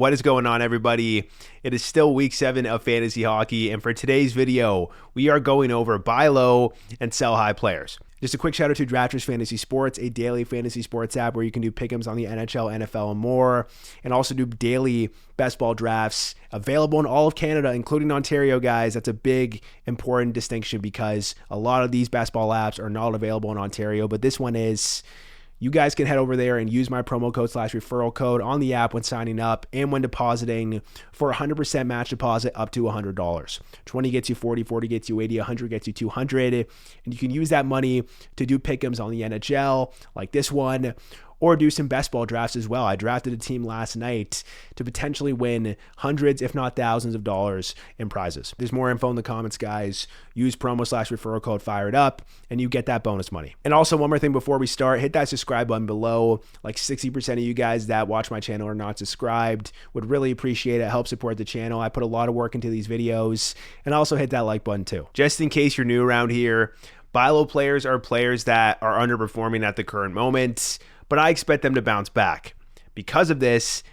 What is going on, everybody? It is still week 7 of fantasy hockey, and for today's video, we are going over buy low and sell high players. Just a quick shout out to Drafters Fantasy Sports, a daily fantasy sports app where you can do pick'ems on the NHL, NFL, and more, and also do daily best ball drafts available in all of Canada, including Ontario, guys. That's a big, important distinction because a lot of these best ball apps are not available in Ontario, but this one is. You guys can head over there and use my promo code / referral code on the app when signing up and when depositing for 100% match deposit up to $100. 20 gets you 40, 40 gets you 80, 100 gets you 200. And you can use that money to do pick'ems on the NHL like this one, or do some best ball drafts as well. I drafted a team last night to potentially win hundreds, if not thousands of dollars in prizes. There's more info in the comments, guys. Use promo / referral code FIREDUP, and you get that bonus money. And also, one more thing before we start, hit that subscribe button below. Like 60% of you guys that watch my channel are not subscribed. Would really appreciate it. Help support the channel. I put a lot of work into these videos. And also hit that like button too. Just in case you're new around here, buy low players are players that are underperforming at the current moment, but I expect them to bounce back. Because of this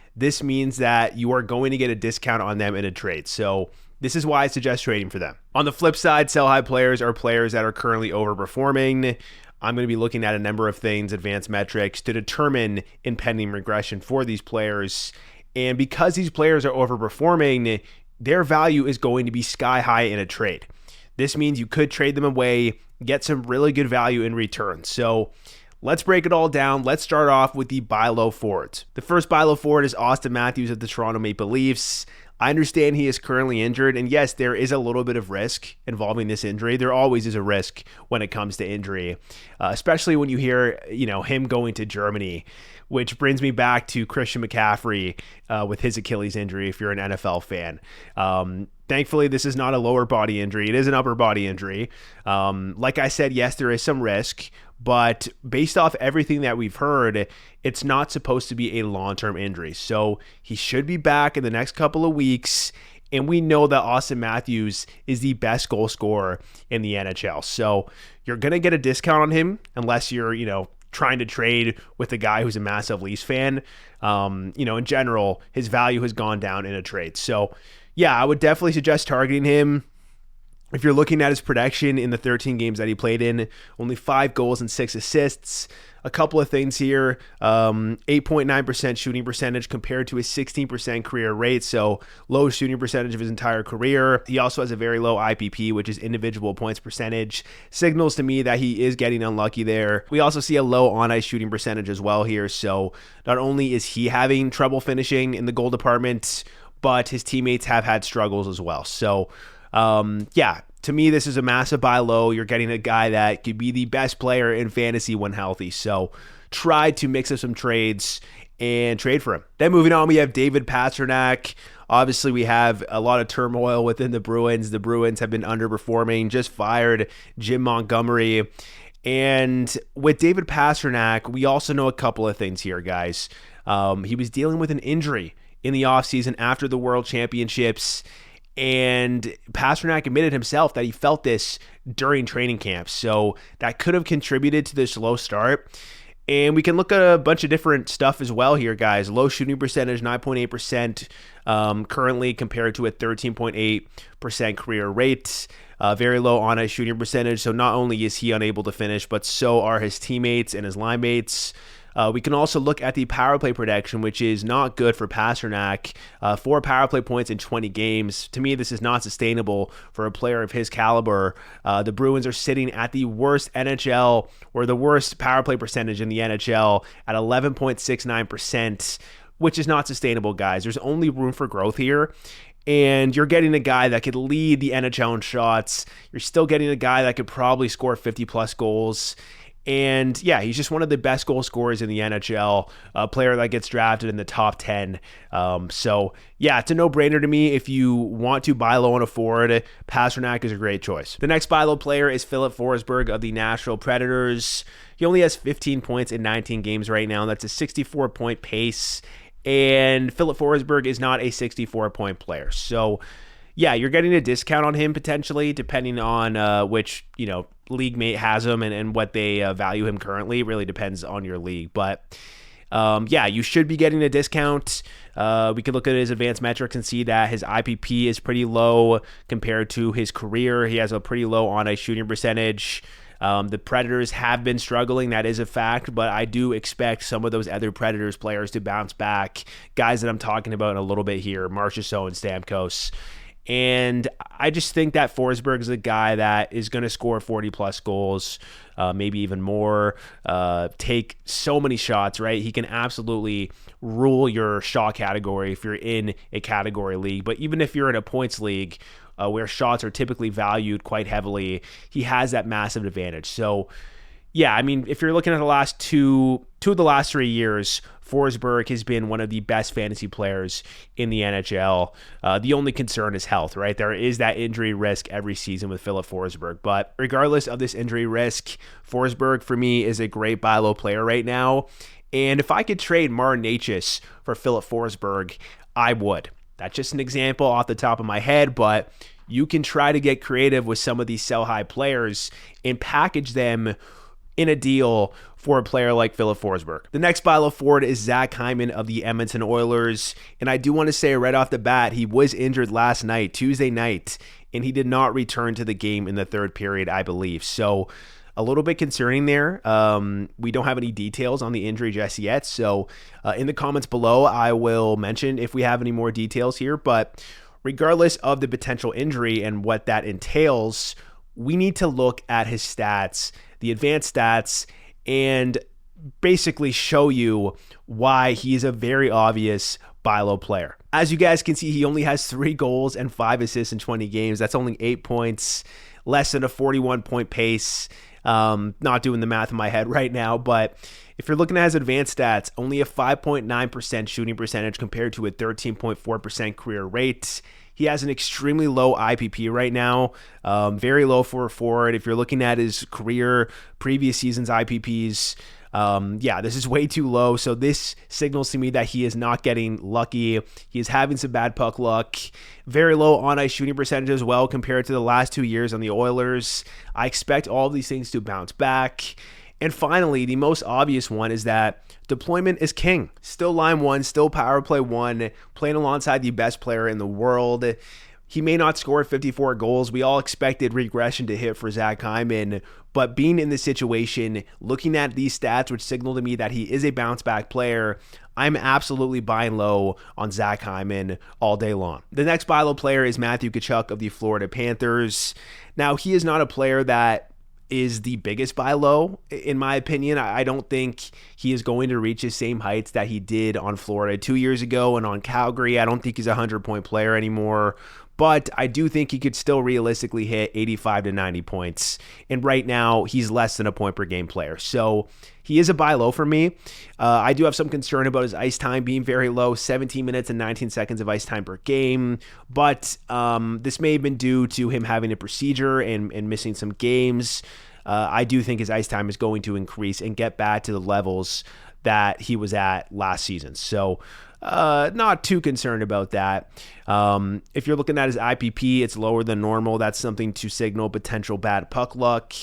means that you are going to get a discount on them in a trade. So this is why I suggest trading for them. On the flip side, sell high players are players that are currently overperforming. I'm going to be looking at a number of things, advanced metrics, to determine impending regression for these players. And because these players are overperforming, their value is going to be sky high in a trade. This means you could trade them away, get some really good value in return. So let's break it all down. Let's start off with the buy low forwards. The first buy low forward is Auston Matthews of the Toronto Maple Leafs. I understand he is currently injured, and yes, there is a little bit of risk involving this injury. There always is a risk when it comes to injury, especially when you hear, him going to Germany, which brings me back to Christian McCaffrey with his Achilles injury, if you're an NFL fan. Thankfully, this is not a lower body injury. It is an upper body injury. Like I said, yes, there is some risk, but based off everything that we've heard, it's not supposed to be a long-term injury. So he should be back in the next couple of weeks. And we know that Auston Matthews is the best goal scorer in the NHL. So you're going to get a discount on him unless you're, trying to trade with a guy who's a massive Leafs fan. In general, his value has gone down in a trade. So yeah, I would definitely suggest targeting him. If you're looking at his production in the 13 games that he played in, only 5 goals and 6 assists. A couple of things here, 8.9% shooting percentage compared to his 16% career rate, so low shooting percentage of his entire career. He also has a very low IPP, which is individual points percentage. Signals to me that he is getting unlucky there. We also see a low on-ice shooting percentage as well here, so not only is he having trouble finishing in the goal department, but his teammates have had struggles as well. So to me, this is a massive buy low. You're getting a guy that could be the best player in fantasy when healthy. So try to mix up some trades and trade for him. Then moving on, we have David Pastrnak. Obviously, we have a lot of turmoil within the Bruins. The Bruins have been underperforming, just fired Jim Montgomery. And with David Pastrnak, we also know a couple of things here, guys. He was dealing with an injury in the offseason after the World Championships. And Pastrnak admitted himself that he felt this during training camp. So that could have contributed to this low start. And we can look at a bunch of different stuff as well here, guys. Low shooting percentage, 9.8% currently compared to a 13.8% career rate. Very low on-ice shooting percentage. So not only is he unable to finish, but so are his teammates and his line mates. We can also look at the power play production, which is not good for Pastrnak. 4 power play points in 20 games. To me, this is not sustainable for a player of his caliber. The Bruins are sitting at the worst NHL, or the worst power play percentage in the NHL at 11.69%, which is not sustainable, guys. There's only room for growth here. And you're getting a guy that could lead the NHL in shots. You're still getting a guy that could probably score 50-plus goals. And yeah, he's just one of the best goal scorers in the NHL, a player that gets drafted in the top 10. So yeah, it's a no-brainer to me. If you want to buy low on a forward, Pastrnak is a great choice. The next buy low player is Filip Forsberg of the Nashville Predators. He only has 15 points in 19 games right now. That's a 64-point pace. And Filip Forsberg is not a 64-point player. So yeah, you're getting a discount on him potentially, depending on which, league mate has him and what they value him currently. It really depends on your league. But yeah, you should be getting a discount. We could look at his advanced metrics and see that his IPP is pretty low compared to his career. He has a pretty low on-ice shooting percentage. The Predators have been struggling. That is a fact, but I do expect some of those other Predators players to bounce back. Guys that I'm talking about in a little bit here, Marchessault and Stamkos. And I just think that Forsberg is a guy that is going to score 40-plus goals, maybe even more, take so many shots, right? He can absolutely rule your shot category if you're in a category league. But even if you're in a points league, where shots are typically valued quite heavily, he has that massive advantage. So, yeah, I mean, if you're looking at the last two of the last 3 years, Forsberg has been one of the best fantasy players in the NHL. The only concern is health, right? There is that injury risk every season with Filip Forsberg. But regardless of this injury risk, Forsberg, for me, is a great buy low player right now. And if I could trade Martin Necas for Filip Forsberg, I would. That's just an example off the top of my head, but you can try to get creative with some of these sell-high players and package them in a deal for a player like Filip Forsberg. The next buy low forward is Zach Hyman of the Edmonton Oilers, and I do want to say right off the bat, he was injured last night, Tuesday night, and he did not return to the game in the third period, I believe. So a little bit concerning there. We don't have any details on the injury just yet, so in the comments below, I will mention if we have any more details here, but regardless of the potential injury and what that entails, we need to look at his stats, the advanced stats, and basically show you why he is a very obvious buy low player. As you guys can see, he only has 3 goals and 5 assists in 20 games. That's only 8 points, less than a 41-point pace. Not doing the math in my head right now, but if you're looking at his advanced stats, only a 5.9% shooting percentage compared to a 13.4% career rate. He has an extremely low IPP right now, very low for a forward. If you're looking at his career, previous season's IPPs, yeah, this is way too low. So this signals to me that he is not getting lucky. He is having some bad puck luck. Very low on-ice shooting percentage as well compared to the last 2 years on the Oilers. I expect all of these things to bounce back. And finally, the most obvious one is that deployment is king. Still line one, still power play one, playing alongside the best player in the world. He may not score 54 goals. We all expected regression to hit for Zach Hyman, but being in this situation, looking at these stats, which signal to me that he is a bounce back player, I'm absolutely buying low on Zach Hyman all day long. The next buy low player is Matthew Tkachuk of the Florida Panthers. Now, he is not a player that is the biggest buy low, in my opinion. I don't think he is going to reach the same heights that he did on Florida 2 years ago and on Calgary. I don't think he's a 100-point player anymore, but I do think he could still realistically hit 85 to 90 points. And right now, he's less than a point per game player. So he is a buy low for me. I do have some concern about his ice time being very low, 17 minutes and 19 seconds of ice time per game. But this may have been due to him having a procedure and missing some games. I do think his ice time is going to increase and get back to the levels that he was at last season. So not too concerned about that. If you're looking at his IPP, it's lower than normal. That's something to signal potential bad puck luck.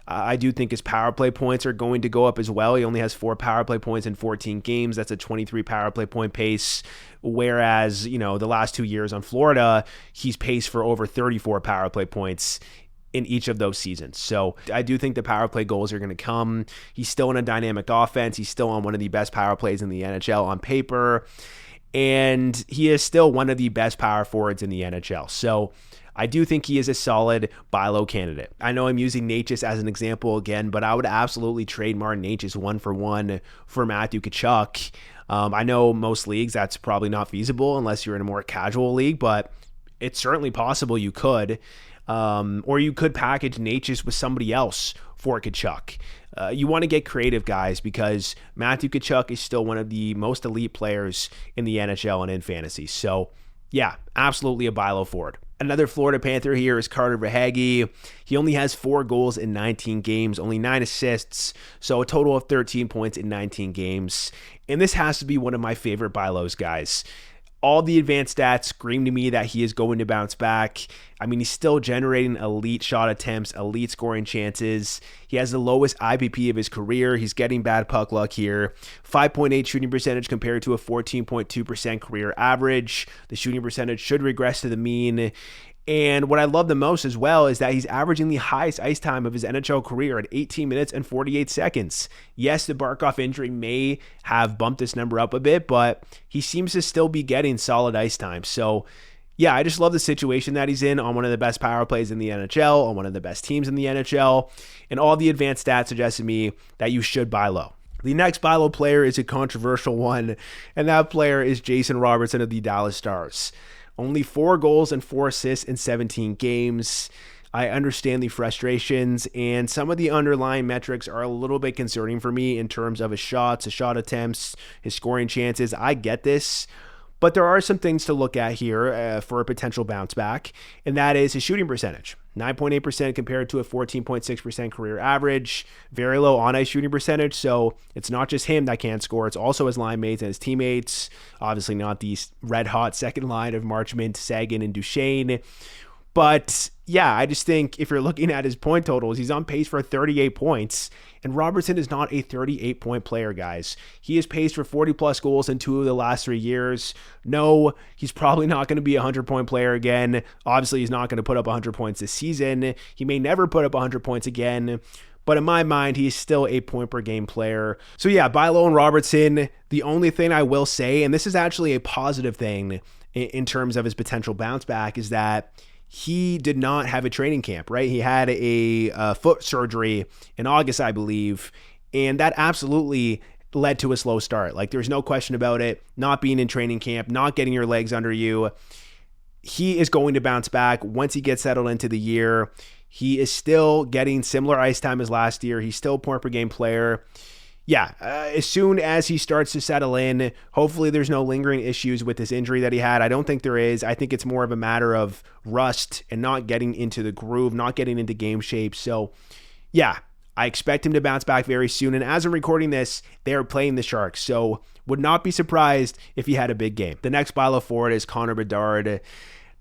I do think his power play points are going to go up as well. He only has 4 power play points in 14 games. That's a 23 power play point pace. Whereas, you know, the last 2 years on Florida, he's paced for over 34 power play points in each of those seasons. So I do think the power play goals are going to come. He's still in a dynamic offense. He's still on one of the best power plays in the NHL on paper. And he is still one of the best power forwards in the NHL. So I do think he is a solid buy low candidate. I know I'm using Necas as an example again, but I would absolutely trade Martin Necas 1-for-1 for Matthew Tkachuk. I know most leagues that's probably not feasible unless you're in a more casual league, but it's certainly possible you could. Or you could package Necas with somebody else for Tkachuk. You want to get creative, guys, because Matthew Tkachuk is still one of the most elite players in the NHL and in fantasy. So, yeah, absolutely a buy low forward. Another Florida Panther here is Carter Verhaeghe. He only has 4 goals in 19 games, only 9 assists, so a total of 13 points in 19 games. And this has to be one of my favorite buy lows, guys. All the advanced stats scream to me that he is going to bounce back. I mean, he's still generating elite shot attempts, elite scoring chances. He has the lowest IPP of his career. He's getting bad puck luck here. 5.8 shooting percentage compared to a 14.2% career average. The shooting percentage should regress to the mean. And what I love the most as well is that he's averaging the highest ice time of his NHL career at 18 minutes and 48 seconds. Yes, the Barkov injury may have bumped this number up a bit, but he seems to still be getting solid ice time. So yeah, I just love the situation that he's in on one of the best power plays in the NHL, on one of the best teams in the NHL, and all the advanced stats suggest to me that you should buy low. The next buy low player is a controversial one, and that player is Jason Robertson of the Dallas Stars. Only 4 goals and 4 assists in 17 games. I understand the frustrations, and some of the underlying metrics are a little bit concerning for me in terms of his shots, his shot attempts, his scoring chances. I get this, but there are some things to look at here for a potential bounce back, and that is his shooting percentage. 9.8% compared to a 14.6% career average. Very low on-ice shooting percentage, so it's not just him that can't score. It's also his line mates and his teammates. Obviously not the red-hot second line of Marchessault, Seguin, and Duchesne. But yeah, I just think if you're looking at his point totals, he's on pace for 38 points. And Robertson is not a 38-point player, guys. He is paced for 40-plus goals in 2 of the last 3 years. No, he's probably not going to be a 100-point player again. Obviously, he's not going to put up 100 points this season. He may never put up 100 points again. But in my mind, he's still a point-per-game player. So yeah, buy low on Robertson. The only thing I will say, and this is actually a positive thing in terms of his potential bounce back, is that he did not have a training camp, right? He had a foot surgery in August, I believe, and that absolutely led to a slow start. Like, there's no question about it. Not being in training camp, not getting your legs under you. He is going to bounce back once he gets settled into the year. He is still getting similar ice time as last year. He's still a point-per-game player. Yeah, as soon as he starts to settle in, hopefully there's no lingering issues with this injury that he had. I don't think there is. I think it's more of a matter of rust and not getting into the groove, not getting into game shape. So yeah, I expect him to bounce back very soon. And as I'm recording this, they are playing the Sharks. So would not be surprised if he had a big game. The next buy low forward is Connor Bedard.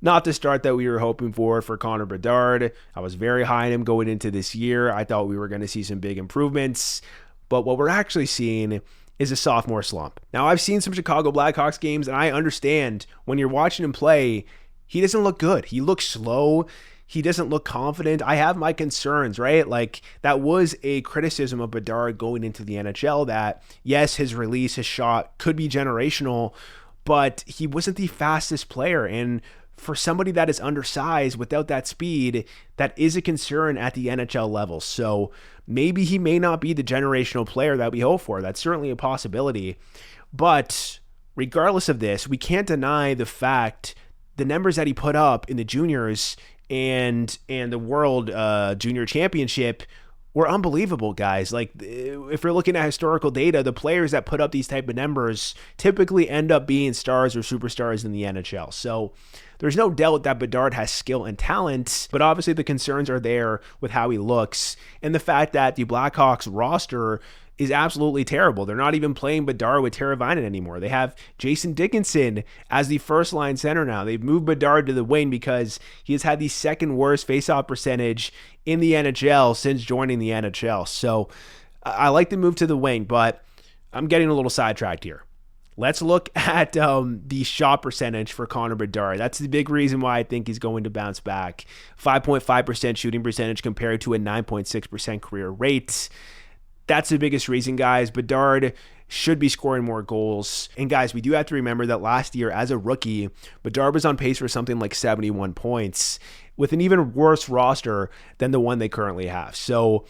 Not the start that we were hoping for Connor Bedard. I was very high on him going into this year. I thought we were going to see some big improvements. But what we're actually seeing is a sophomore slump. Now, I've seen some Chicago Blackhawks games, and I understand when you're watching him play, he doesn't look good. He looks slow. He doesn't look confident. I have my concerns, right? Like, that was a criticism of Bedard going into the NHL, that, yes, his release, his shot could be generational, but he wasn't the fastest player. And for somebody that is undersized without that speed, that is a concern at the NHL level. So maybe he may not be the generational player that we hope for. That's certainly a possibility. But regardless of this, we can't deny the fact the numbers that he put up in the juniors and the World Junior Championship were unbelievable, guys. Like, if you're looking at historical data, the players that put up these type of numbers typically end up being stars or superstars in the NHL. So there's no doubt that Bedard has skill and talent, but obviously the concerns are there with how he looks and the fact that the Blackhawks roster is absolutely terrible. They're not even playing Bedard with Teravainen anymore. They have Jason Dickinson as the first line center now. They've moved Bedard to the wing because he has had the second worst faceoff percentage in the NHL since joining the NHL. So I like the move to the wing, but I'm getting a little sidetracked here. Let's look at the shot percentage for Connor Bedard. That's the big reason why I think he's going to bounce back. 5.5% shooting percentage compared to a 9.6% career rate. That's the biggest reason, guys. Bedard should be scoring more goals. And guys, we do have to remember that last year as a rookie, Bedard was on pace for something like 71 points with an even worse roster than the one they currently have. So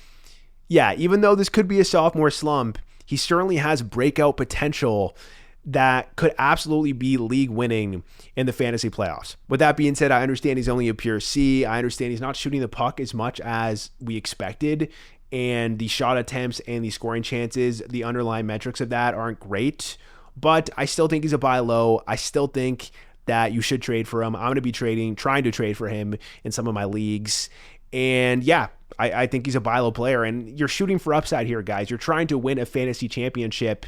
yeah, even though this could be a sophomore slump, he certainly has breakout potential that could absolutely be league winning in the fantasy playoffs. With that being said, I understand he's only a pure C. I understand he's not shooting the puck as much as we expected. And the shot attempts and the scoring chances, the underlying metrics of that aren't great. But I still think he's a buy low. I still think that you should trade for him. I'm going to be trying to trade for him in some of my leagues. And yeah, I think he's a buy low player. And you're shooting for upside here, guys. You're trying to win a fantasy championship.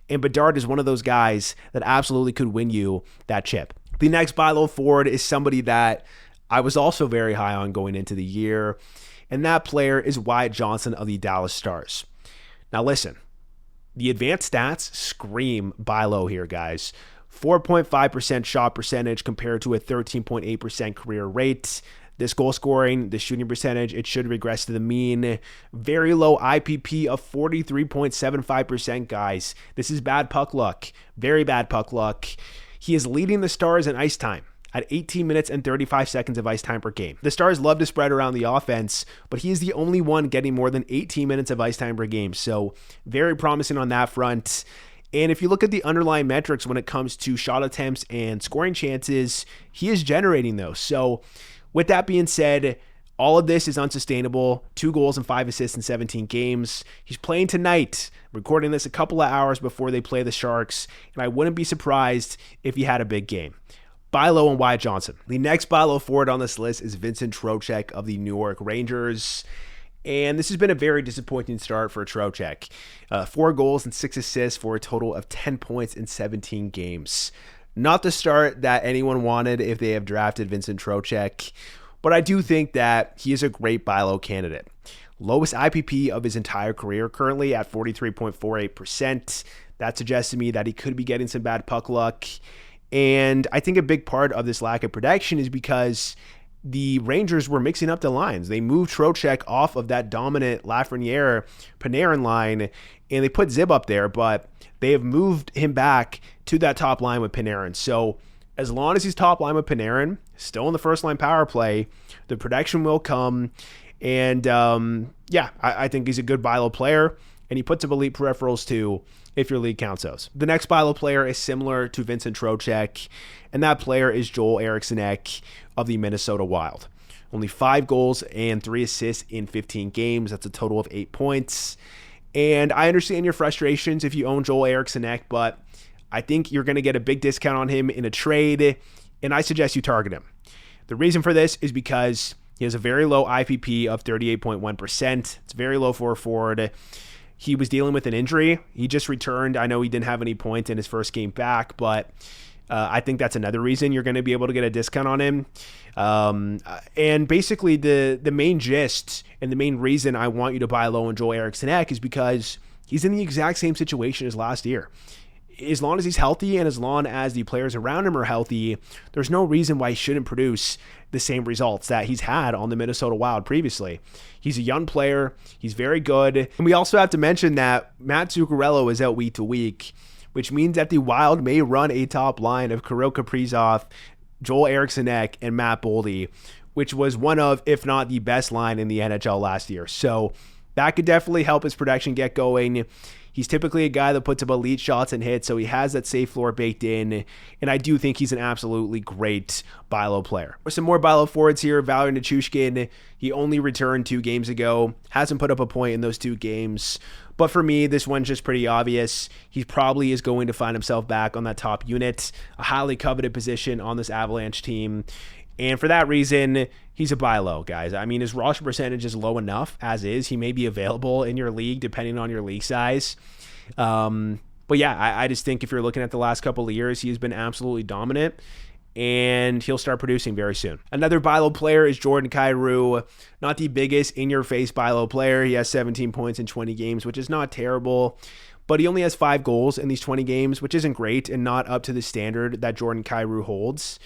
And Bedard is one of those guys that absolutely could win you that chip. The next buy low forward is somebody that I was also very high on going into the year, and that player is Wyatt Johnston of the Dallas Stars. Now listen, the advanced stats scream buy low here, guys. 4.5% shot percentage compared to a 13.8% career rate. This goal scoring, the shooting percentage, it should regress to the mean. Very low IPP of 43.75%, guys. This is bad puck luck. Very bad puck luck. He is leading the Stars in ice time at 18 minutes and 35 seconds of ice time per game. The Stars love to spread around the offense, but he is the only one getting more than 18 minutes of ice time per game. So very promising on that front. And if you look at the underlying metrics when it comes to shot attempts and scoring chances, he is generating those. So with that being said, all of this is unsustainable. 2 goals and 5 assists in 17 games. He's playing tonight, recording this a couple of hours before they play the Sharks, and I wouldn't be surprised if he had a big game. Buy low on Wyatt Johnston. The next buy low forward on this list is Vincent Trocheck of the New York Rangers. And this has been a very disappointing start for Trocheck. 4 goals and 6 assists for a total of 10 points in 17 games. Not the start that anyone wanted if they have drafted Vincent Trocheck, but I do think that he is a great buy low candidate. Lowest IPP of his entire career currently at 43.48%. That suggests to me that he could be getting some bad puck luck. And I think a big part of this lack of production is because the Rangers were mixing up the lines. They moved Trocheck off of that dominant Lafreniere-Panarin line, and they put Zib up there, but they have moved him back to that top line with Panarin. So as long as he's top line with Panarin, still in the first line power play, the production will come. And I think he's a good buy low player, and he puts up elite peripherals too, if your league counts those. The next buy low player is similar to Vincent Trocheck, and that player is Joel Eriksson Ek of the Minnesota Wild. Only 5 goals and 3 assists in 15 games. That's a total of 8 points. And I understand your frustrations if you own Joel Eriksson Ek, but I think you're going to get a big discount on him in a trade, and I suggest you target him. The reason for this is because he has a very low IPP of 38.1%. It's very low for a forward. He was dealing with an injury. He just returned. I know he didn't have any points in his first game back, but I think that's another reason you're going to be able to get a discount on him. And basically the main gist and the main reason I want you to buy low on Joel Eriksson Ek is because he's in the exact same situation as last year. As long as he's healthy and as long as the players around him are healthy, there's no reason why he shouldn't produce the same results that he's had on the Minnesota Wild previously. He's a young player. He's very good. And we also have to mention that Matt Zuccarello is out week to week, which means that the Wild may run a top line of Kirill Kaprizov, Joel Eriksson Ek, and Matt Boldy, which was one of, if not the best line in the NHL last year. So that could definitely help his production get going. He's typically a guy that puts up elite shots and hits, so he has that safe floor baked in, and I do think he's an absolutely great buy low player. Some more buy low forwards here. Valeri Nichushkin, he only returned 2 games ago, hasn't put up a point in those 2 games, but for me, this one's just pretty obvious. He probably is going to find himself back on that top unit, a highly coveted position on this Avalanche team. And for that reason, he's a buy low, guys. I mean, his roster percentage is low enough as is. He may be available in your league depending on your league size. But yeah, I just think if you're looking at the last couple of years, he has been absolutely dominant, and he'll start producing very soon. Another buy low player is Jordan Kyrou. Not the biggest in-your-face buy low player. He has 17 points in 20 games, which is not terrible. But he only has 5 goals in these 20 games, which isn't great and not up to the standard that Jordan Kyrou holds.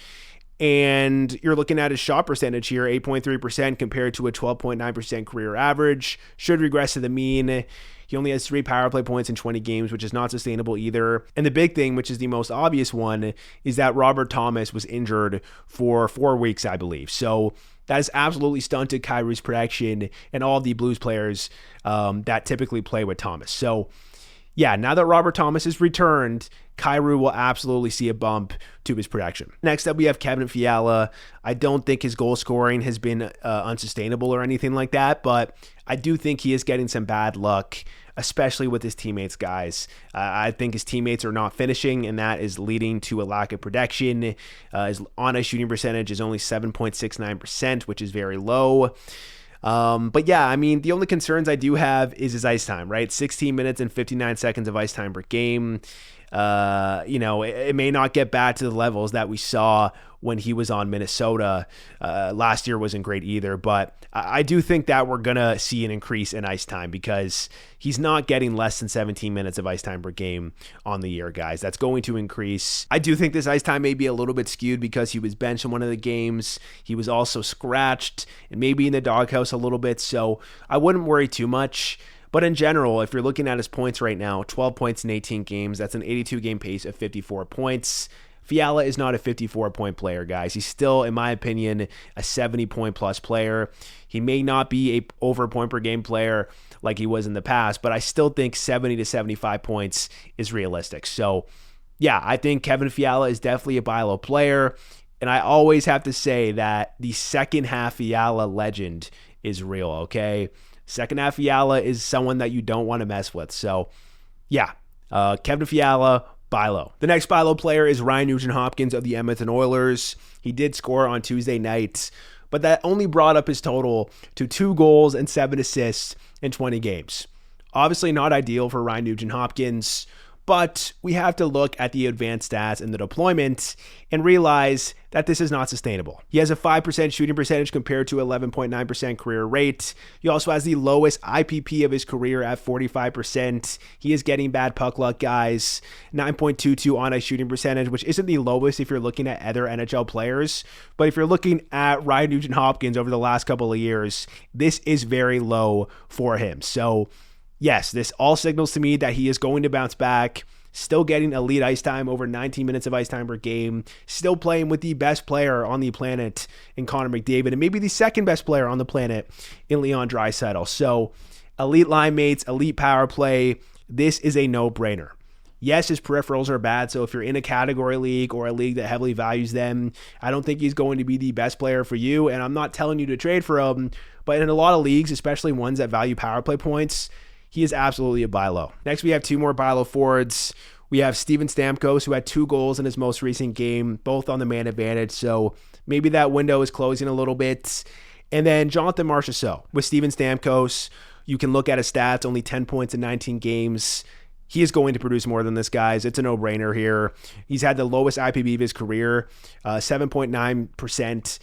And you're looking at his shot percentage here, 8.3% compared to a 12.9% career average. Should regress to the mean. He only has 3 power play points in 20 games, which is not sustainable either. And the big thing, which is the most obvious one, is that Robert Thomas was injured for 4 weeks, I believe. So that has absolutely stunted Kyrou's production and all of the Blues players that typically play with Thomas. So yeah, now that Robert Thomas has returned, Kyrou will absolutely see a bump to his production. Next up, we have Kevin Fiala. I don't think his goal scoring has been unsustainable or anything like that, but I do think he is getting some bad luck, especially with his teammates, guys. I think his teammates are not finishing, and that is leading to a lack of production. His on-ice shooting percentage is only 7.69%, which is very low. But yeah, I mean, the only concerns I do have is his ice time, right? 16 minutes and 59 seconds of ice time per game. It may not get back to the levels that we saw when he was on Minnesota. Last year wasn't great either, but I do think that we're going to see an increase in ice time because he's not getting less than 17 minutes of ice time per game on the year, guys. That's going to increase. I do think this ice time may be a little bit skewed because he was benched in one of the games. He was also scratched and maybe in the doghouse a little bit, so I wouldn't worry too much. But in general, if you're looking at his points right now, 12 points in 18 games, that's an 82-game pace of 54 points. Fiala is not a 54-point player, guys. He's still, in my opinion, a 70-point-plus player. He may not be a over point per game player like he was in the past, but I still think 70 to 75 points is realistic. So, yeah, I think Kevin Fiala is definitely a buy low player, and I always have to say that the second half Fiala legend is real, okay? Second half Fiala is someone that you don't want to mess with. So, yeah, Kevin Fiala, buy low. The next buy low player is Ryan Nugent-Hopkins of the Edmonton Oilers. He did score on Tuesday night, but that only brought up his total to 2 goals and 7 assists in 20 games. Obviously not ideal for Ryan Nugent-Hopkins, but we have to look at the advanced stats and the deployment and realize that this is not sustainable. He has a 5% shooting percentage compared to 11.9% career rate. He also has the lowest IPP of his career at 45%. He is getting bad puck luck, guys. 9.22 on-ice shooting percentage, which isn't the lowest if you're looking at other NHL players. But if you're looking at Ryan Nugent-Hopkins over the last couple of years, this is very low for him. So, yes, this all signals to me that he is going to bounce back, still getting elite ice time, over 19 minutes of ice time per game, still playing with the best player on the planet in Connor McDavid, and maybe the second best player on the planet in Leon Draisaitl. So, elite line mates, elite power play, this is a no-brainer. Yes, his peripherals are bad, so if you're in a category league or a league that heavily values them, I don't think he's going to be the best player for you, and I'm not telling you to trade for him, but in a lot of leagues, especially ones that value power play points, he is absolutely a buy low. Next, we have 2 more buy low forwards. We have Steven Stamkos, who had 2 goals in his most recent game, both on the man advantage, so maybe that window is closing a little bit. And then Jonathan Marchessault. With Steven Stamkos, you can look at his stats, only 10 points in 19 games. He is going to produce more than this, guys. It's a no-brainer here. He's had the lowest IPB of his career, 7.9%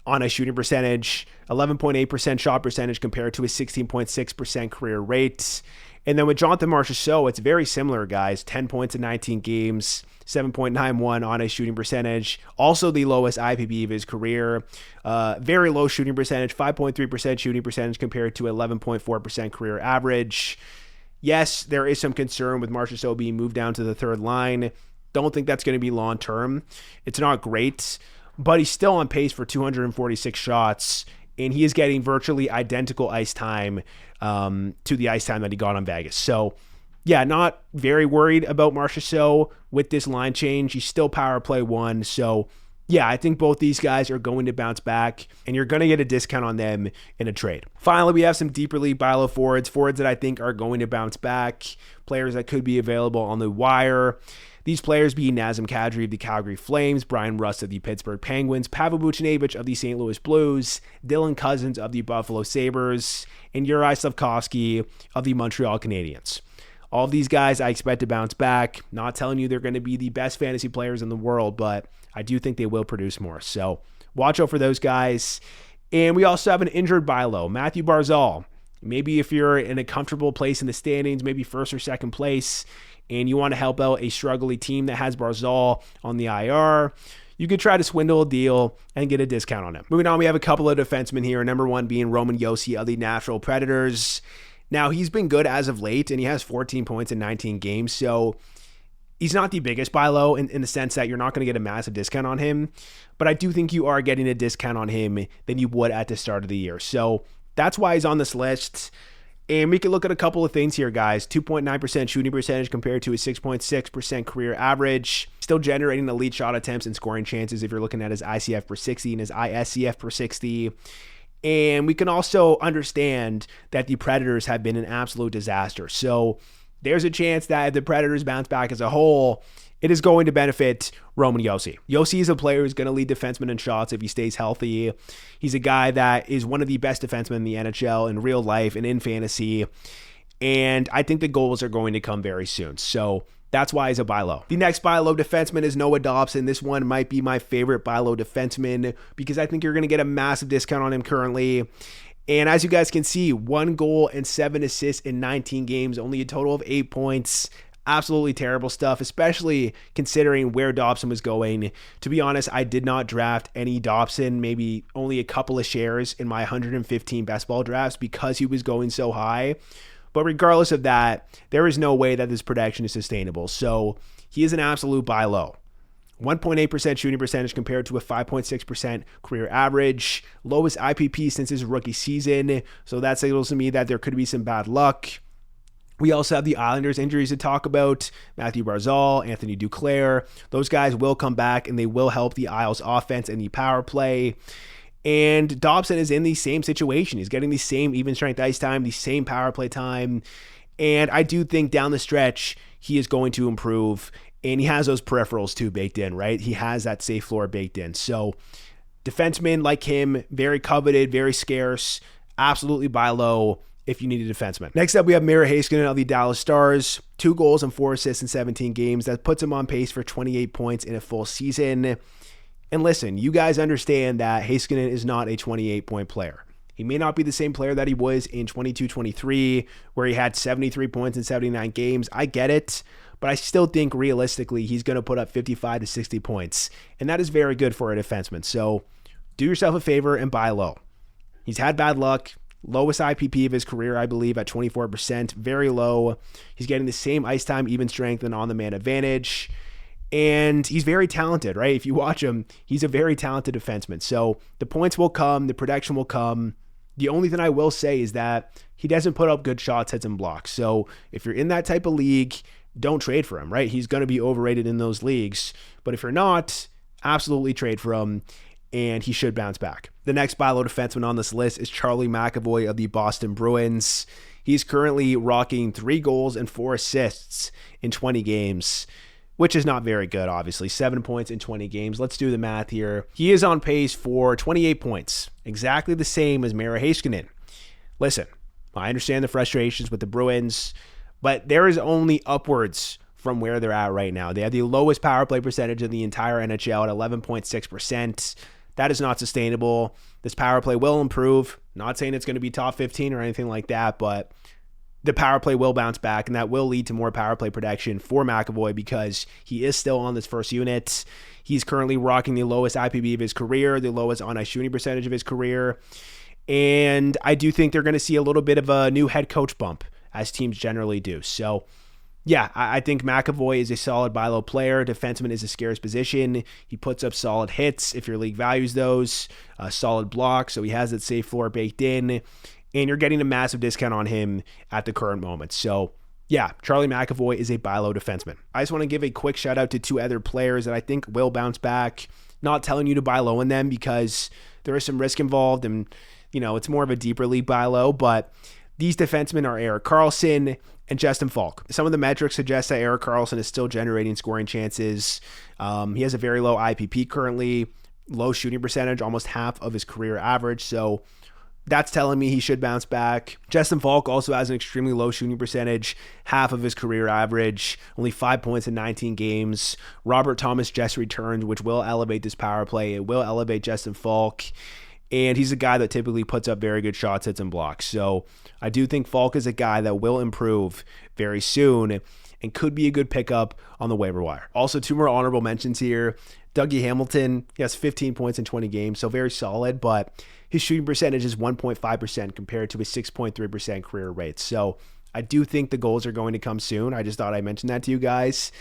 on a shooting percentage, 11.8% shot percentage compared to his 16.6% career rate. And then with Jonathan Marchessault, it's very similar, guys. 10 points in 19 games, 7.91 on a shooting percentage. Also the lowest IPB of his career. Very low shooting percentage, 5.3% shooting percentage compared to 11.4% career average. Yes, there is some concern with Marchessault being moved down to the third line. Don't think that's going to be long-term. It's not great, but he's still on pace for 246 shots, and he is getting virtually identical ice time to the ice time that he got on Vegas. So, yeah, not very worried about Marchessault with this line change. He's still power play 1, so yeah, I think both these guys are going to bounce back, and you're going to get a discount on them in a trade. Finally, we have some deeper league buy low forwards that I think are going to bounce back, players that could be available on the wire. These players being Nazem Kadri of the Calgary Flames, Brian Rust of the Pittsburgh Penguins, Pavel Buchnevich of the St. Louis Blues, Dylan Cousins of the Buffalo Sabres, and Juraj Slafkovsky of the Montreal Canadiens. All of these guys I expect to bounce back. Not telling you they're going to be the best fantasy players in the world, but I do think they will produce more. So watch out for those guys. And we also have an injured buy low, Matthew Barzal. Maybe if you're in a comfortable place in the standings, maybe first or second place, and you want to help out a struggling team that has Barzal on the IR, you could try to swindle a deal and get a discount on him. Moving on, we have a couple of defensemen here. Number 1 being Roman Josi of the Nashville Predators. Now, he's been good as of late, and he has 14 points in 19 games, so he's not the biggest buy low in the sense that you're not going to get a massive discount on him, but I do think you are getting a discount on him than you would at the start of the year. So that's why he's on this list. And we can look at a couple of things here, guys. 2.9% shooting percentage compared to a 6.6% career average. Still generating elite shot attempts and scoring chances if you're looking at his ICF per 60 and his ISCF per 60. And we can also understand that the Predators have been an absolute disaster. So there's a chance that if the Predators bounce back as a whole, it is going to benefit Roman Josi. Josi is a player who's going to lead defensemen in shots if he stays healthy. He's a guy that is one of the best defensemen in the NHL in real life and in fantasy. And I think the goals are going to come very soon. So that's why he's a buy low. The next buy low defenseman is Noah Dobson. This one might be my favorite buy low defenseman because I think you're going to get a massive discount on him currently. And as you guys can see, 1 goal and 7 assists in 19 games, only a total of 8 points. Absolutely terrible stuff, especially considering where Dobson was going. To be honest, I did not draft any Dobson, maybe only a couple of shares in my 115 best ball drafts because he was going so high. But regardless of that, there is no way that this production is sustainable. So he is an absolute buy low. 1.8% shooting percentage compared to a 5.6% career average. Lowest IPP since his rookie season. So that signals to me that there could be some bad luck. We also have the Islanders injuries to talk about. Matthew Barzal, Anthony Duclair. Those guys will come back and they will help the Isles offense and the power play. And Dobson is in the same situation. He's getting the same even strength ice time, the same power play time. And I do think down the stretch, he is going to improve. And he has those peripherals too baked in, right? He has that safe floor baked in. So defensemen like him, very coveted, very scarce, absolutely buy low if you need a defenseman. Next up, we have Miro Heiskanen of the Dallas Stars. 2 goals and 4 assists in 17 games. That puts him on pace for 28 points in a full season. And listen, you guys understand that Heiskanen is not a 28-point player. He may not be the same player that he was in 22-23, where he had 73 points in 79 games. I get it, but I still think realistically he's going to put up 55 to 60 points, and that is very good for a defenseman. So do yourself a favor and buy low. He's had bad luck. Lowest IPP of his career, I believe, at 24%. Very low. He's getting the same ice time, even strength, and on-the-man advantage. And he's very talented, right? If you watch him, he's a very talented defenseman. So the points will come. The production will come. The only thing I will say is that he doesn't put up good shots, hits, and blocks. So if you're in that type of league, don't trade for him, right? He's going to be overrated in those leagues. But if you're not, absolutely trade for him, and he should bounce back. The next buy low defenseman on this list is Charlie McAvoy of the Boston Bruins. He's currently rocking 3 goals and 4 assists in 20 games, which is not very good, obviously. 7 points in 20 games. Let's do the math here. He is on pace for 28 points, exactly the same as Miro Heiskanen. Listen, I understand the frustrations with the Bruins, but there is only upwards from where they're at right now. They have the lowest power play percentage in the entire NHL at 11.6%. That is not sustainable. This power play will improve. Not saying it's going to be top 15 or anything like that, but the power play will bounce back, and that will lead to more power play production for McAvoy because he is still on this first unit. He's currently rocking the lowest IPB of his career, the lowest on-ice shooting percentage of his career, and I do think they're going to see a little bit of a new head coach bump, as teams generally do. So yeah, I think McAvoy is a solid buy low player. Defenseman is a scarce position. He puts up solid hits if your league values those, solid blocks, so he has that safe floor baked in, and you're getting a massive discount on him at the current moment. So yeah, Charlie McAvoy is a buy low defenseman. I just want to give a quick shout out to 2 other players that I think will bounce back. Not telling you to buy low in them because there is some risk involved, and it's more of a deeper league buy low, but these defensemen are Erik Karlsson and Justin Faulk. Some of the metrics suggest that Erik Karlsson is still generating scoring chances. He has a very low IPP currently, low shooting percentage, almost half of his career average. So that's telling me he should bounce back. Justin Faulk also has an extremely low shooting percentage, half of his career average, only 5 points in 19 games. Robert Thomas just returned, which will elevate this power play. It will elevate Justin Faulk. And he's a guy that typically puts up very good shots, hits, and blocks. So I do think Faulk is a guy that will improve very soon and could be a good pickup on the waiver wire. Also, 2 more honorable mentions here. Dougie Hamilton, he has 15 points in 20 games, so very solid, but his shooting percentage is 1.5% compared to a 6.3% career rate. So I do think the goals are going to come soon. I just thought I'd mention that to you guys.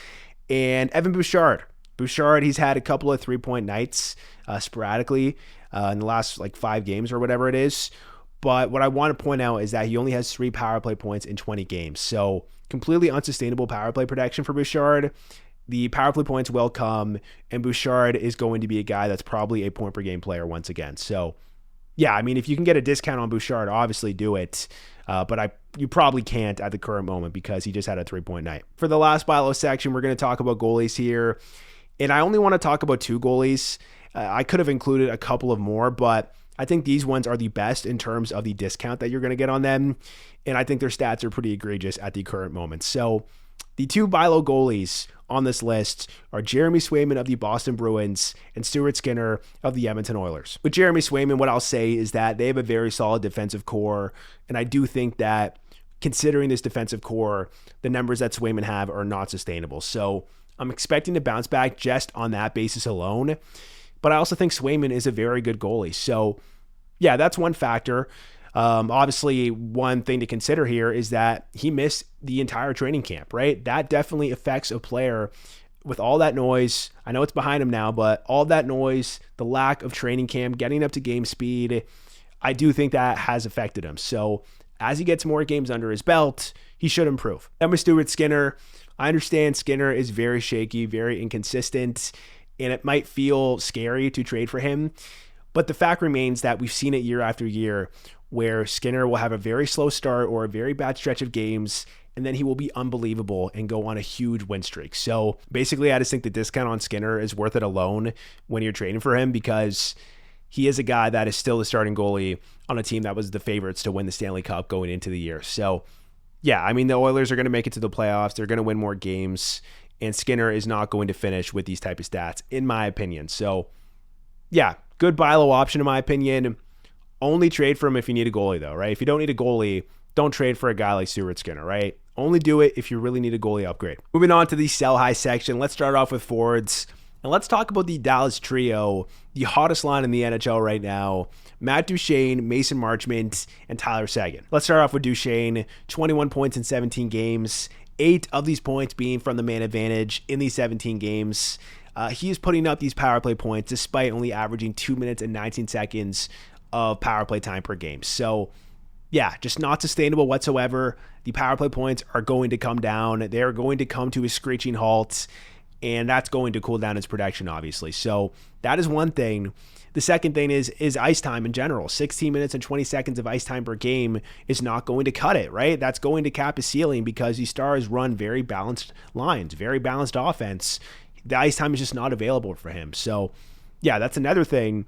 And Evan Bouchard. Bouchard, he's had a couple of 3-point nights sporadically in the last 5 games or whatever it is. But what I want to point out is that he only has 3 power play points in 20 games. So completely unsustainable power play production for Bouchard. The power play points will come, and Bouchard is going to be a guy that's probably a point per game player once again. So yeah, I mean, if you can get a discount on Bouchard, obviously do it. but you probably can't at the current moment because he just had a 3-point night. For the last buy low section, we're going to talk about goalies here. And I only want to talk about 2 goalies. I could have included a couple of more, but I think these ones are the best in terms of the discount that you're going to get on them. And I think their stats are pretty egregious at the current moment. So the 2 buy low goalies on this list are Jeremy Swayman of the Boston Bruins and Stuart Skinner of the Edmonton Oilers. With Jeremy Swayman, what I'll say is that they have a very solid defensive core. And I do think that considering this defensive core, the numbers that Swayman have are not sustainable. So I'm expecting to bounce back just on that basis alone. But I also think Swayman is a very good goalie. So yeah, that's one factor. Obviously, one thing to consider here is that he missed the entire training camp, right? That definitely affects a player with all that noise. I know it's behind him now, but all that noise, the lack of training camp, getting up to game speed, I do think that has affected him. So as he gets more games under his belt, he should improve. Then with Stuart Skinner, I understand Skinner is very shaky, very inconsistent, and it might feel scary to trade for him. But the fact remains that we've seen it year after year where Skinner will have a very slow start or a very bad stretch of games, and then he will be unbelievable and go on a huge win streak. So basically, I just think the discount on Skinner is worth it alone when you're trading for him because he is a guy that is still the starting goalie on a team that was the favorites to win the Stanley Cup going into the year. So yeah, I mean, the Oilers are going to make it to the playoffs. They're going to win more games, and Skinner is not going to finish with these type of stats, in my opinion. So yeah, good buy low option in my opinion. Only trade for him if you need a goalie though, right? If you don't need a goalie, don't trade for a guy like Stuart Skinner, right? Only do it if you really need a goalie upgrade. Moving on to the sell high section, let's start off with forwards. And let's talk about the Dallas trio, the hottest line in the NHL right now. Matt Duchene, Mason Marchment, and Tyler Seguin. Let's start off with Duchene, 21 points in 17 games, 8 of these points being from the man advantage in these 17 games. He is putting up these power play points despite only averaging 2 minutes and 19 seconds of power play time per game. So yeah, just not sustainable whatsoever. The power play points are going to come down. They're going to come to a screeching halt, and that's going to cool down his production, obviously. So that is one thing. The second thing is ice time in general. 16 minutes and 20 seconds of ice time per game is not going to cut it, right? That's going to cap his ceiling because these Stars run very balanced lines, very balanced offense. The ice time is just not available for him. So yeah, that's another thing.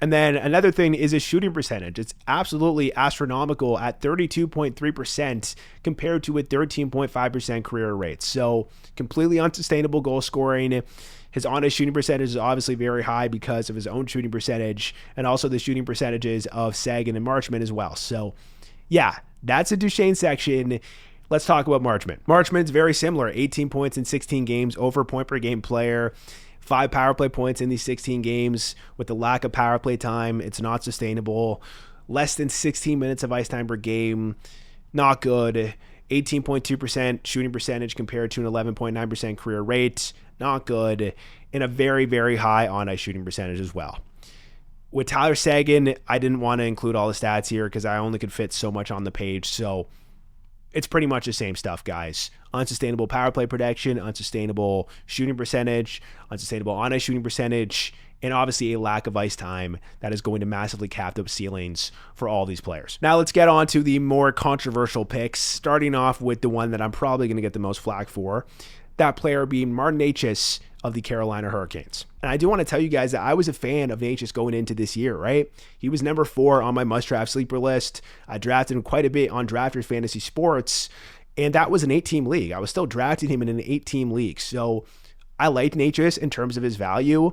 And then another thing is his shooting percentage. It's absolutely astronomical at 32.3% compared to a 13.5% career rate. So completely unsustainable goal scoring. His on-ice shooting percentage is obviously very high because of his own shooting percentage and also the shooting percentages of Seguin and Marchment as well. So yeah, that's a Duchene section. Let's talk about Marchment. Marchment's very similar. 18 points in 16 games, over a point per game player. 5 power play points in these 16 games. With the lack of power play time, it's not sustainable. Less than 16 minutes of ice time per game, not good. 18.2% shooting percentage compared to an 11.9% career rate, not good. And a very, very high on-ice shooting percentage as well. With Tyler Seguin, I didn't want to include all the stats here because I only could fit so much on the page. So it's pretty much the same stuff, guys. Unsustainable power play production, unsustainable shooting percentage, unsustainable on-ice shooting percentage, and obviously a lack of ice time that is going to massively cap up ceilings for all these players. Now let's get on to the more controversial picks, starting off with the one that I'm probably going to get the most flack for. That player being Martin Necas of the Carolina Hurricanes. And I do want to tell you guys that I was a fan of Necas going into this year, right? He was number 4 on my must-draft sleeper list. I drafted him quite a bit on Drafters Fantasy Sports, and that was an 8-team league. I was still drafting him in an 8-team league. So I liked Necas in terms of his value,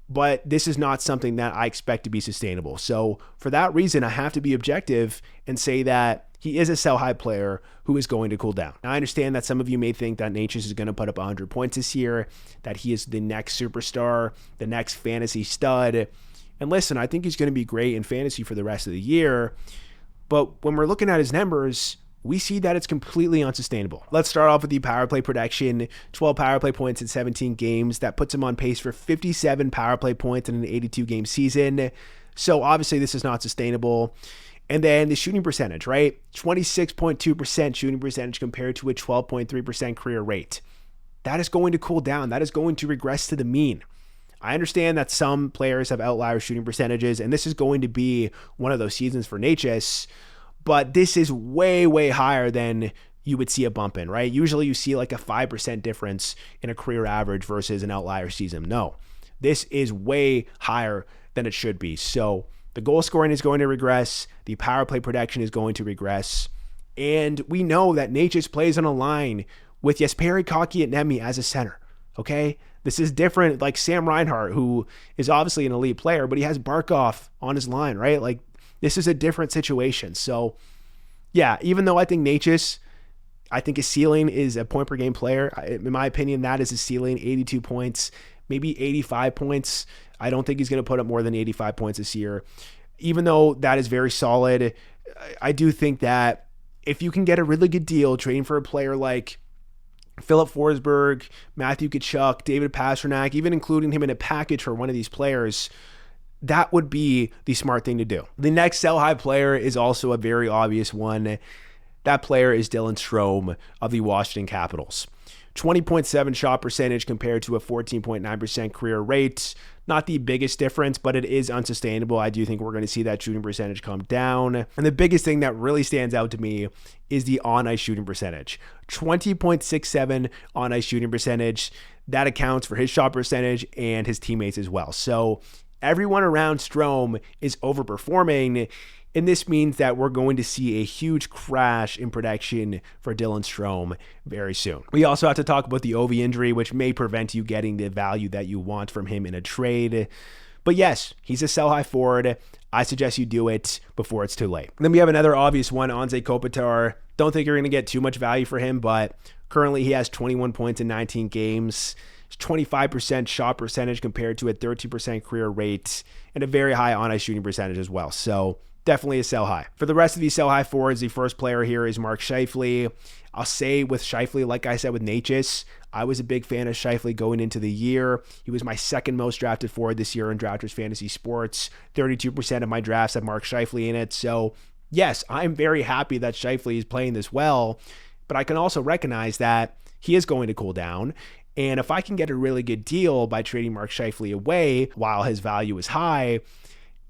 but this is not something that I expect to be sustainable. So for that reason, I have to be objective and say that he is a sell-high player who is going to cool down. Now, I understand that some of you may think that Necas is going to put up 100 points this year, that he is the next superstar, the next fantasy stud. And listen, I think he's going to be great in fantasy for the rest of the year. But when we're looking at his numbers, we see that it's completely unsustainable. Let's start off with the power play production. 12 power play points in 17 games. That puts him on pace for 57 power play points in an 82-game season. So obviously this is not sustainable. And then the shooting percentage, right? 26.2% shooting percentage compared to a 12.3% career rate. That is going to cool down. That is going to regress to the mean. I understand that some players have outlier shooting percentages, and this is going to be one of those seasons for Necas. but this is way, way higher than you would see a bump in, right? Usually you see like a 5% difference in a career average versus an outlier season. No, this is way higher than it should be. So the goal scoring is going to regress. The power play production is going to regress. And we know that Nichushkin plays on a line with Jesperi Kotkaniemi as a center, okay? This is different, like Sam Reinhart, who is obviously an elite player, but he has Barkov on his line, right? Like, this is a different situation. So, yeah, even though I think Nichushkin, I think his ceiling is a point-per-game player. In my opinion, that is his ceiling, 82 points, maybe 85 points. I don't think he's going to put up more than 85 points this year. Even though that is very solid, I do think that if you can get a really good deal trading for a player like Filip Forsberg, Matthew Tkachuk, David Pastrnak, even including him in a package for one of these players, that would be the smart thing to do. The next sell-high player is also a very obvious one. That player is Dylan Strome of the Washington Capitals. 20.7 shot percentage compared to a 14.9% career rate. Not the biggest difference, but it is unsustainable. I do think we're going to see that shooting percentage come down. And the biggest thing that really stands out to me is the on-ice shooting percentage. 20.67 on-ice shooting percentage. That accounts for his shot percentage and his teammates as well. So everyone around Strome is overperforming. And this means that we're going to see a huge crash in production for Dylan Strome very soon. We also have to talk about the Ovi injury, which may prevent you getting the value that you want from him in a trade. But yes, he's a sell-high forward. I suggest you do it before it's too late. Then we have another obvious one, Anze Kopitar. Don't think you're going to get too much value for him, but currently he has 21 points in 19 games. 25% shot percentage compared to a 13% career rate and a very high on-ice shooting percentage as well. So definitely a sell high. For the rest of these sell high forwards, the first player here is Mark Scheifele. I'll say with Scheifele, like I said with Nichushkin, I was a big fan of Scheifele going into the year. He was my second most drafted forward this year in Drafters Fantasy Sports. 32% of my drafts have Mark Scheifele in it. So yes, I'm very happy that Scheifele is playing this well, but I can also recognize that he is going to cool down. And if I can get a really good deal by trading Mark Scheifele away while his value is high,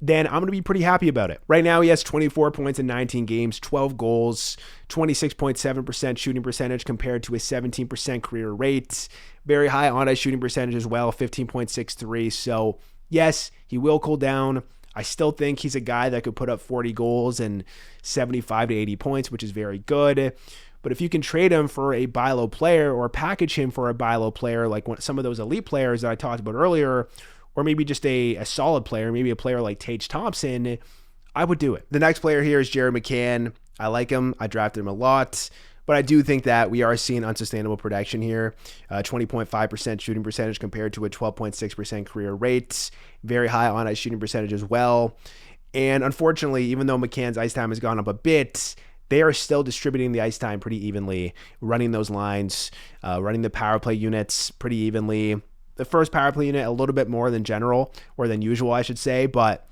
then I'm going to be pretty happy about it. Right now, he has 24 points in 19 games, 12 goals, 26.7% shooting percentage compared to a 17% career rate. Very high on-ice shooting percentage as well, 15.63. So yes, he will cool down. I still think he's a guy that could put up 40 goals and 75 to 80 points, which is very good. But if you can trade him for a buy low player or package him for a buy low player, like some of those elite players that I talked about earlier, or maybe just a solid player, maybe a player like Tage Thompson, I would do it. The next player here is Jared McCann. I like him. I drafted him a lot. But I do think that we are seeing unsustainable production here. 20.5% shooting percentage compared to a 12.6% career rate. Very high on-ice shooting percentage as well. And unfortunately, even though McCann's ice time has gone up a bit, they are still distributing the ice time pretty evenly, running those lines, running the power play units pretty evenly. The first power play unit a little bit more than general, or than usual, I should say. But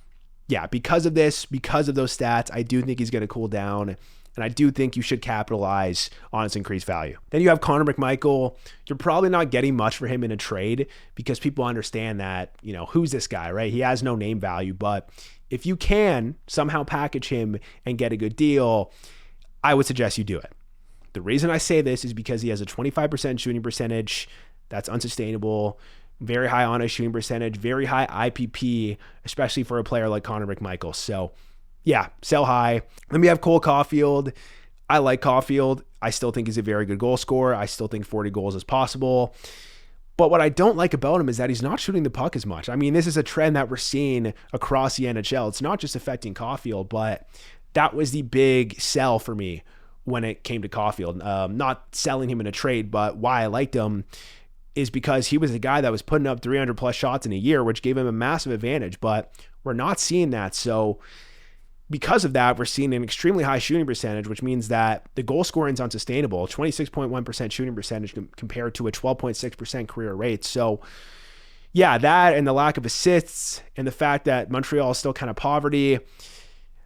yeah, because of this, because of those stats, I do think he's going to cool down. And I do think you should capitalize on its increased value. Then you have Connor McMichael. You're probably not getting much for him in a trade because people understand that, who's this guy, right? He has no name value. But if you can somehow package him and get a good deal, I would suggest you do it. The reason I say this is because he has a 25% shooting percentage. That's unsustainable. Very high on-ice shooting percentage, very high IPP, especially for a player like Connor McMichael. So yeah, sell high. Then we have Cole Caulfield. I like Caulfield. I still think he's a very good goal scorer. I still think 40 goals is possible. But what I don't like about him is that he's not shooting the puck as much. I mean, this is a trend that we're seeing across the NHL. It's not just affecting Caulfield, but that was the big sell for me when it came to Caulfield. Not selling him in a trade, but why I liked him is because he was a guy that was putting up 300 plus shots in a year, which gave him a massive advantage, but we're not seeing that. So because of that, we're seeing an extremely high shooting percentage, which means that the goal scoring is unsustainable. 26.1% shooting percentage compared to a 12.6% career rate. So yeah, that and the lack of assists and the fact that Montreal is still kind of poverty.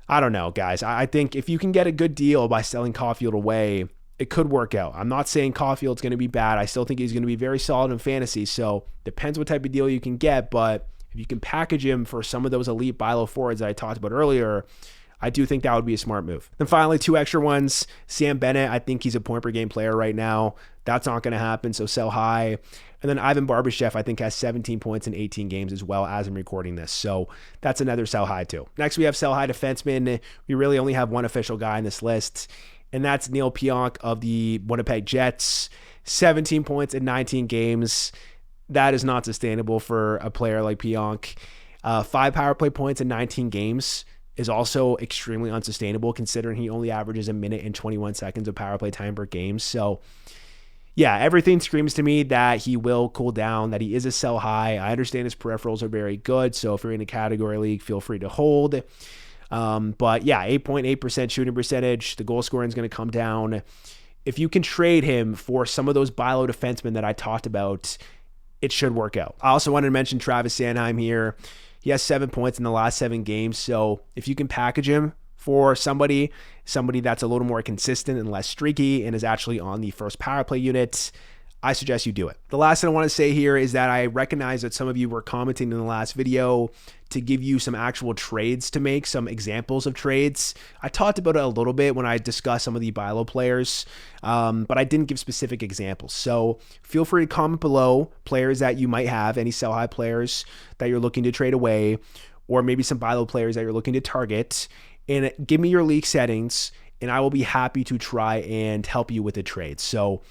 I don't know, guys. I think if you can get a good deal by selling Caulfield away, it could work out. I'm not saying Caulfield's going to be bad. I still think he's going to be very solid in fantasy. So depends what type of deal you can get. But if you can package him for some of those elite buy low forwards that I talked about earlier, I do think that would be a smart move. Then finally, 2 extra ones. Sam Bennett, I think he's a point per game player right now. That's not going to happen, so sell high. And then Ivan Barbashev, I think, has 17 points in 18 games as well as I'm recording this. So that's another sell high too. Next, we have sell high defenseman. We really only have one official guy in this list, and that's Neil Pionk of the Winnipeg Jets. 17 points in 19 games. That is not sustainable for a player like Pionk. 5 power play points in 19 games is also extremely unsustainable considering he only averages a minute and 21 seconds of power play time per game. So yeah, everything screams to me that he will cool down, that he is a sell high. I understand his peripherals are very good, so if you're in a category league, feel free to hold. But yeah, 8.8% shooting percentage. The goal scoring is going to come down. If you can trade him for some of those buy low defensemen that I talked about, it should work out. I also wanted to mention Travis Sanheim here. He has 7 points in the last 7 games. So if you can package him for somebody that's a little more consistent and less streaky and is actually on the first power play unit, I suggest you do it. The last thing I want to say here is that I recognize that some of you were commenting in the last video to give you some actual trades to make, some examples of trades. I talked about it a little bit when I discussed some of the buy low players, but I didn't give specific examples. So feel free to comment below players that you might have, any sell high players that you're looking to trade away, or maybe some buy low players that you're looking to target, and give me your league settings, and I will be happy to try and help you with the trade. So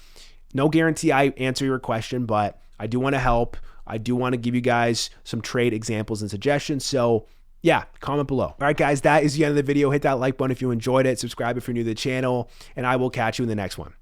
no guarantee I answer your question, but I do want to help. I do want to give you guys some trade examples and suggestions. So yeah, comment below. All right, guys, that is the end of the video. Hit that like button if you enjoyed it. Subscribe if you're new to the channel, and I will catch you in the next one.